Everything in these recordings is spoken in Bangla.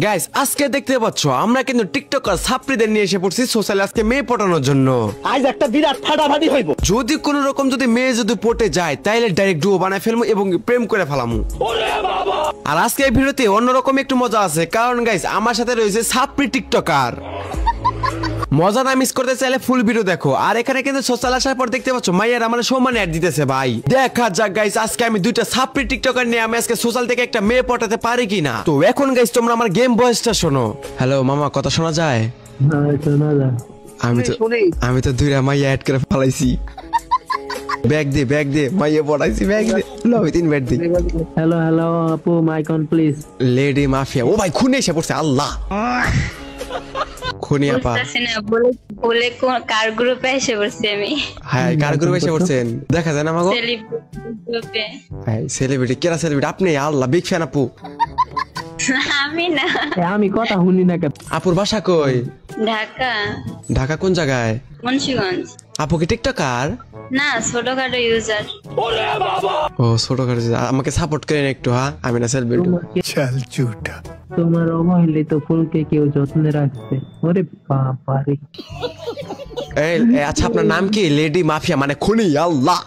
গাইস আজকে দেখতে পাচ্ছ আমরা কিন্তু টিকটকার ছাত্রীদের নিয়ে এসে পড়ছি সোশ্যাল আজকে মেয়ে পটানোর জন্য। আজ একটা বিরাট ফাটাফাটি হইব। যদি কোন রকম যদি মেয়ে যদি পটে যায় তাইলে ডাইরেক্ট ডুও বানায় ফেলবো এবং প্রেম করে ফেলামু। আর আজকে এই ভিডিওতে অন্যরকম একটু মজা আছে, কারণ গাইস আমার সাথে রয়েছে ছাত্রী টিকটকার। মজা না মিস করতে চাইলে ফুল ভিডিও দেখো। আর এখানে কিন্তু সোশ্যাল আসার পর দেখতে পাচ্ছ মাইয়ার আমার সমান অ্যাড দিতেছে ভাই। দেখা যাক গাইস আজকে আমি দুইটা ছাত্রী টিকটকার নিয়ে আমি আজকে সোশ্যাল থেকে একটা মেয়ে পটাতে পারি কিনা। তো এখন গাইস তোমরা আমার গেম ভয়েসটা শোনো। হ্যালো মামা, কথা শোনা যায়? আমি তো দুইটা মাইয়া অ্যাড করে ফেলাইছি। ব্যাগ দে মাইয়া পড়াইছি, ব্যাগ দে লবি তিন ব্যাগ দে। হ্যালো হ্যালো আপু, mic on please. Lady mafia, ও ভাই খুনে এসে পড়ছে। আল্লাহ খুনি আপা বলে কার গ্রুপে এসে পড়ছি আমি। হ্যাঁ কার গ্রুপে এসে পড়ছেন দেখা যায় না মাগো? গ্রুপে। হ্যাঁ সেলিব্রিটি, কেরা সেলিব্রিটি? আপনি? আল্লাহ বিগ ফ্যান আপু। আমি না, আমি কথা শুনি না কেন? আপুর বাসা কই? ঢাকা। ঢাকা কোন জায়গায়? মুন্সিগঞ্জ। আপু কি টিকটকার? না, ছোটখাটো ইউজার। ও ছোটখাটো, আমাকে সাপোর্ট করেন একটু। হ্যাঁ আমি না সেলিব্রিটি। চল ঝুটা। তোমার অবহেলিত ফুলকে কেউ যত্নে রাখছে। ওরে বাবা রে। এই আচ্ছা আপনার নাম কি? লেডি মাফিয়া মানে খুনি? আল্লাহ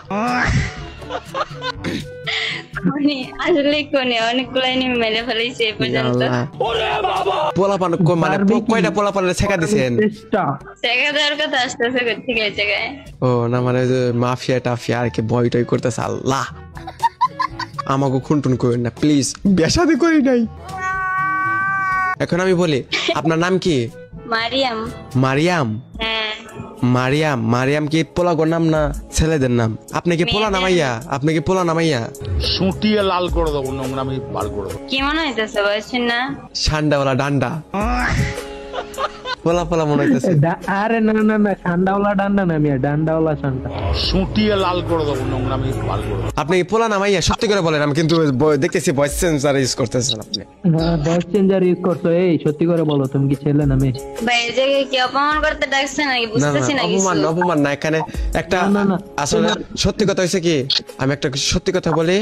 খুনি, আসলে খুনি। অনেকগুলাই নিয়ে মেরে ফেলেছি এই পর্যন্ত। পোলাপান মানে কয়টা পোলাপানের ছেকা দিছেন? ছেকা দেওয়ার কথা আসতেছে ঠিক এই জায়গায়। ও না মানে মাফিয়া টাফিয়া আর কি ভয় টয় করতেছে। আল্লাহ আমাকে খুনটুন করেন না প্লিজ, বেশাদি করি নাই। এখন আমি বলি আপনার নাম কি? মারিয়াম। মারিয়াম? হ্যাঁ মারিয়াম। মারিয়াম কি পোলাগোর নাম না ছেলেদের নাম? আপনি কি পোলা নামাইয়া? আপনি কি পোলা নামাইয়া? সুটিয়ে লাল করে দেবো, নোংরা আমি বার করে দেবো। কি মনে হইতেছে বলছেন না? ঠান্ডাওয়ালা ডান্ডা পোলা পোলা মনে হইতেছে। আরে না না না, ঠান্ডাওয়ালা ডান্ডা না, আমি ডান্ডাওয়ালা ঠান্ডা। সুটিয়ে লাল করে দেবো, নোংরা আমি বার করে দেবো। আপনি কি পোলা নামাইয়া? সত্যি করে বলেন, আমি কিন্তু দেখতেছি ভয়েস চেঞ্জার ইউজ করতেছেন আপনি। হ্যাঁ ভয়েস চেঞ্জার ইউজ করছো। এই সত্যি করে বলো তুমি কি ছেলে না মেয়ে? ভাই এই জায়গায় কি অপমান করতে ডাকছে নাকি বুঝতেছি না কিছু। অপমান না, এখানে একটা আসলে সত্যি কথা হইছে কি, আমি একটা সত্যি কথা বলি,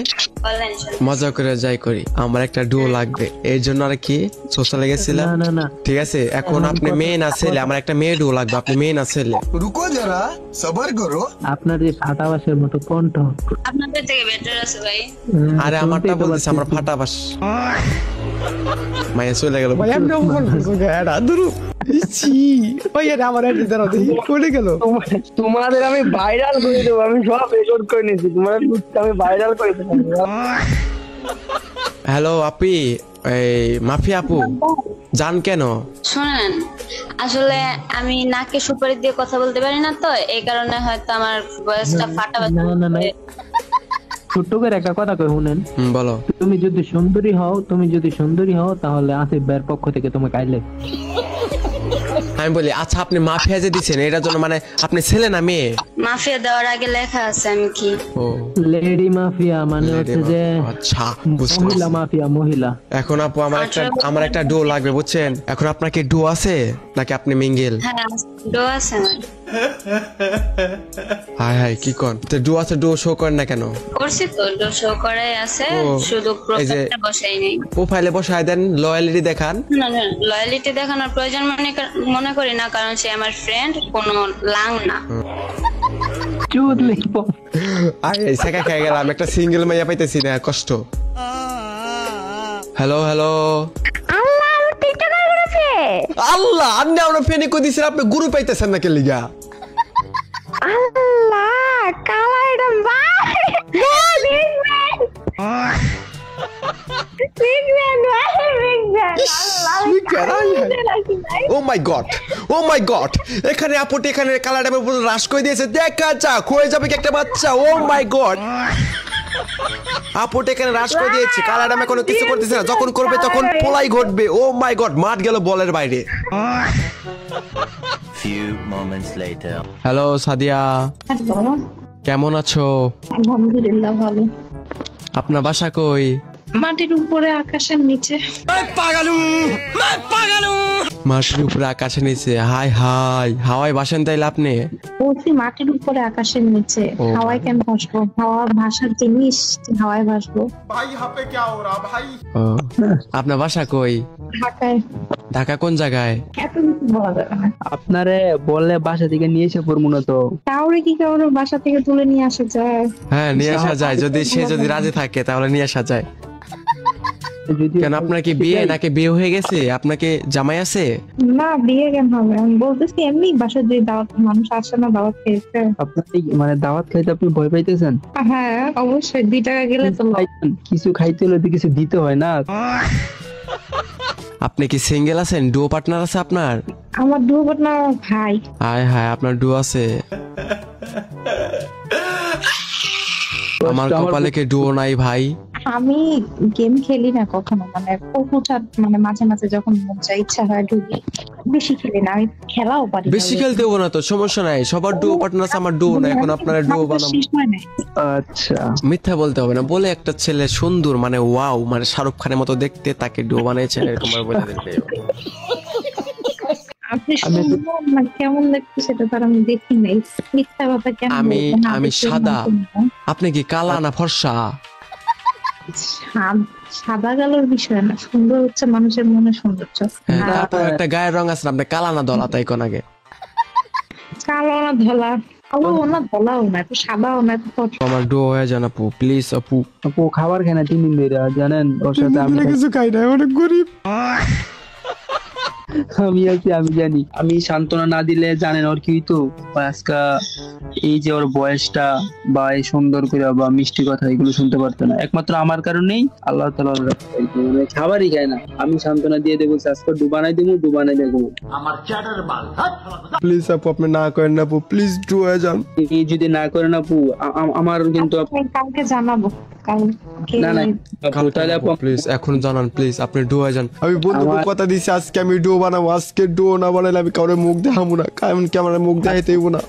বলেন। মজা করে যাই করি। আমার একটা ডুও লাগবে, এই জন্য আর কি সোশ্যালে গেছিলাম। না না ঠিক আছে, এখন আপনি মেয়ে না ছেলে? আমার একটা মেয়ে ডুও লাগবে, আপনি মেয়ে না ছেলে? রুকো যারা, সবার করো। আপনার যে ফাটাবাসের মতো কণ্ঠ আপনাদের থেকে বেটার আছে ভাই। আরে আমারটা বলতেছে আমার ফাটাবাস। মাইয়া চলে গেল ভাই, আমি অপমান করছি গাড়া দুরু। ইচ্ছি ভাই আরে আমার এত দাঁড়াও দেখি কোনে গেল। তোমাদের আমি ভাইরাল করে দেবো, আমি সব রেকর্ড করে নিয়েছি, তোমাদের আমি ভাইরাল করে দেবো। হ্যালো আপি, এই মাফিয়া আপু জান কেন? শুনেন, আসলে আমি নাকে সুপারি দিয়ে কথা বলতে পারি না, তো এই কারণে হয়তো আমার ভয়েসটা ফাটাবাজি। না না না, ছোট্ট করে একটা কথা কই শুনেন। বলো। তুমি যদি সুন্দরী হও তাহলে আসিফ ভাইয়ের পক্ষ থেকে তোমাকে আইলে। আমি বলি আচ্ছা আপনি মাফিয়া যে দিচ্ছেন এটার জন্য মানে আপনি ছেলে না মেয়ে? মাফিয়া দেওয়ার আগে লেখা আছে আমি কি। ও লেডি মাফিয়া মানে হচ্ছে যে আচ্ছা মহিলা মাফিয়া, মহিলা। এখন আপু আমার একটা ডো লাগবে বুঝছেন। এখন আপনার কি ডো আছে নাকি আপনি মিঙ্গেল? হ্যাঁ ডো আছে আমার। হাই হাই কি কোন তো ডো আছে, ডো শো করেন না কেন? করছি তো, ডো শো করাই আছে, শুধু প্রোফাইলটা বসাই নাই। প্রোফাইলে বসায় দেন, লয়ালিটি দেখান। না না, লয়ালিটি দেখানোর প্রয়োজন মনে করি না, কারণ সে আমার ফ্রেন্ড, কোনো লাং না। চুদ লিখবো। আরে সেকা খেয়ে গেলাম, একটা সিঙ্গেল মাইয়া পাইতেছি না, কষ্ট। হ্যালো হ্যালো আল্লাহ, আপনি আমরা ফেনে কই দিছেন, আপনি গুরু পাইতেছেন না কে লিগা? আল্লাহ কালা এরম ভাই ও মাই গড এখানে আপুটি এখানে কালা ডাবের উপর রাশ করে দিয়েছে। দেখা যাক হয়ে যাবে কি একটা বাচ্চা। ও মাই গড আপুটি এখানে রাশ করে দিয়েছে, কালা ডাবে কোনো কিছু করতেছে না, যখন করবে তখন পোলাই ঘটবে। ও মাই গড মাঠ গেল বলের বাইরে। হ্যালো সাদিয়া, কেমন আছো? আলহামদুলিল্লাহ ভালো। আপনার বাসা কই? মাটির উপরে, আকাশের নিচে। মাটির উপরে আকাশের নিচে, হাই হাই হাওয়ায় ভাসেন তাইলে আপনি? বলছি মাটির উপরে আকাশের নিচে, ও। হাওয়ায় কেন ভাসবো? হাওয়া ভাষার জিনিস, হাওয়ায় ভাসবো। ও, আপনার বাসা কই? ঢাকায়। ঢাকা কোন জায়গায়? এত কিছু বলা যাবে না। আপনারে বললে বাসা থেকে নিয়ে এসে পড়বো না তো। কাউরে কি কাউরে বাসা থেকে তুলে নিয়ে আসা যায়? হ্যাঁ নিয়ে আসা যায়, যদি সে যদি রাজি থাকে তাহলে নিয়ে আসা যায়। কেন আপনার কি বিয়ে নাকি বিয়ে হয়ে গেছে? আপনাকে জামাই আছে? না, বিয়ে কেন হবে? আমি বলতেছি এমনি বাসায় যে দাওয়াত মানুষ আসে না, দাওয়াত খেয়েছে। আপনি মানে দাওয়াত খাইতে আপনি ভয় পাইতেছেন? হ্যাঁ অবশ্যই, 2 টাকা গেলে তো লাভ। কিছু খাইতে হলে তো কিছু দিতে হয় না? আপনি কি সিঙ্গেল আছেন? ডুও পার্টনার আছে আপনার? আমার দুই পার্টনার ভাই। হায় হায়, আপনার ডুও আছে? আমার কপালে কি ডুও নাই ভাই? আমি গেম খেলি না কখনো, মানে হুটহাট মানে মাঝে মাঝে যখন মন চায় ইচ্ছা হয় ঢুকি, বেশি খেলি না। আমি খেলাও পারি না। বেশি খেলতে হবো না তো, সমস্যা নাই। সবার ডুও পার্টনার আছে, আমার ডুও না। এখন আপনারা ডুও বানাবো। শেষ হয় নাই। আচ্ছা মিথ্যা বলতে হবে না। বলে একটা ছেলে সুন্দর মানে ওয়াও মানে শাহরুখ খানের মতো দেখতে, তাকে ডুও বানিয়েছেন এরকম আর বলে দিতে। আপনি সুন্দর না কেমন দেখতে সেটা তার আমি দেখি নাই। মিথ্যা কথা কেন বলবো? না, আমি দেখতে সাদা। না। আপনি কি কালা না ফর্সা? সাদা কালোর বিষয় না, সুন্দর হচ্ছে মানুষের মনে সৌন্দর্য। হ্যাঁ, আর তারপর একটা গায়ের রং আছে, আপনি কালা না দলা তাই কোন আগে? কালো না ধলা, কালো না ধলাও না, একটু সাদাও না, একটু ফর্সা। আমার ডুও হয়ে যান আপু, প্লিজ আপু। আপু খাবার খায় না 3 দিন ধরে, জানেন? ওর সাথে আমি কিছু খাই না, অনেক গরিব। আমি আছি, আমি জানি। আমি সান্ত্বনা না দিলে জানেন ওর কি হইতো? আজকে এই যে ওর বয়সটা বা এই সুন্দর করে বা মিষ্টি কথা এগুলো শুনতে পারতো না, একমাত্র আমার কারণেই। আল্লাহ তাআলা মানে খাবারই খায় না। আমি সান্ত্বনা দিয়ে দেবো, আজকে ডুবানাই দেবো, ডুবানাই দেবো। প্লিজ আপু, আপনি না করেন না আপু, প্লিজ ডুও হয়ে যান। এই যদি না করেন আপু, আমার কিন্তু আমি কালকে জানাবো। কালকে না না আপু, তাহলে আপু প্লিজ এখন জানান, প্লিজ আপনি ডুও হয়ে যান। আমি বন্ধুকে কথা দিচ্ছি আজকে আমি ডুও বানাবো। আজকে ডুও না বানাইলে আমি কাউরে মুখ দেখাবো না, কারণ কি আমার মুখ দেখাইতে হইব না।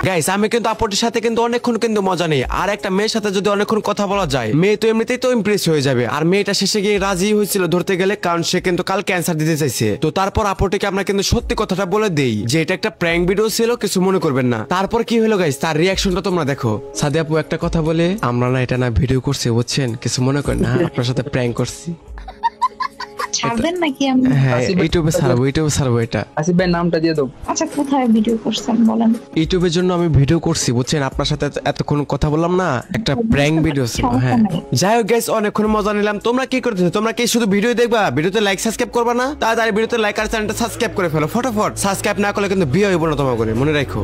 গাইস, আমি কিন্তু আপুটির সাথে কিন্তু অনেকক্ষণ কিন্তু মজা নেই। আর একটা মেয়ের সাথে যদি অনেকক্ষণ কথা বলা যায়, মেয়ে তো এমনিতেই তো ইমপ্রেস হয়ে যাবে। আর মেয়েটা শেষে গিয়ে রাজি হয়েছিল ধরতে গেলে, কারণ সে কিন্তু কাল ক্যান্সার দিতে চাইছে। তো তারপর আপুটিকে আমরা কিন্তু সত্যি কথাটা বলে দেই যে এটা একটা প্র্যাঙ্ক ভিডিও ছিল, কিছু মনে করবেন না। তারপর কি হলো গাইস, তার রিয়াকশনটা তোমরা দেখো। সাদি আপু একটা কথা বলে, আমরা না এটা না ভিডিও করছি বুঝছেন, কিছু মনে করেন না, আপনার সাথে প্র্যাঙ্ক করছি। ছাড়বেন নাকি? আমি হ্যাঁ ইউটিউবে ছাড়বো এটা। আসিফ ভাই নামটা দিয়ে দাও। আচ্ছা, কোথায় ভিডিও করছেন বলেন? ইউটিউবের জন্য আমি ভিডিও করছি বুঝছেন, আপনার সাথে এতক্ষণ কথা বললাম না, একটা প্র্যাঙ্ক ভিডিও ছিল। হ্যাঁ যাই হোক গাইস, অনেকক্ষণ মজা নিলাম। তোমরা কি করতেছো? তোমরা কি শুধু ভিডিও দেখবা, ভিডিওতে লাইক সাবস্ক্রাইব করবা না? তাড়াতাড়ি ভিডিওতে লাইক আর চ্যানেলটা সাবস্ক্রাইব করে ফেলো ফটাফট। সাবস্ক্রাইব না করলে কিন্তু বিয়ে হইব না তোমার করে, মনে রাখো।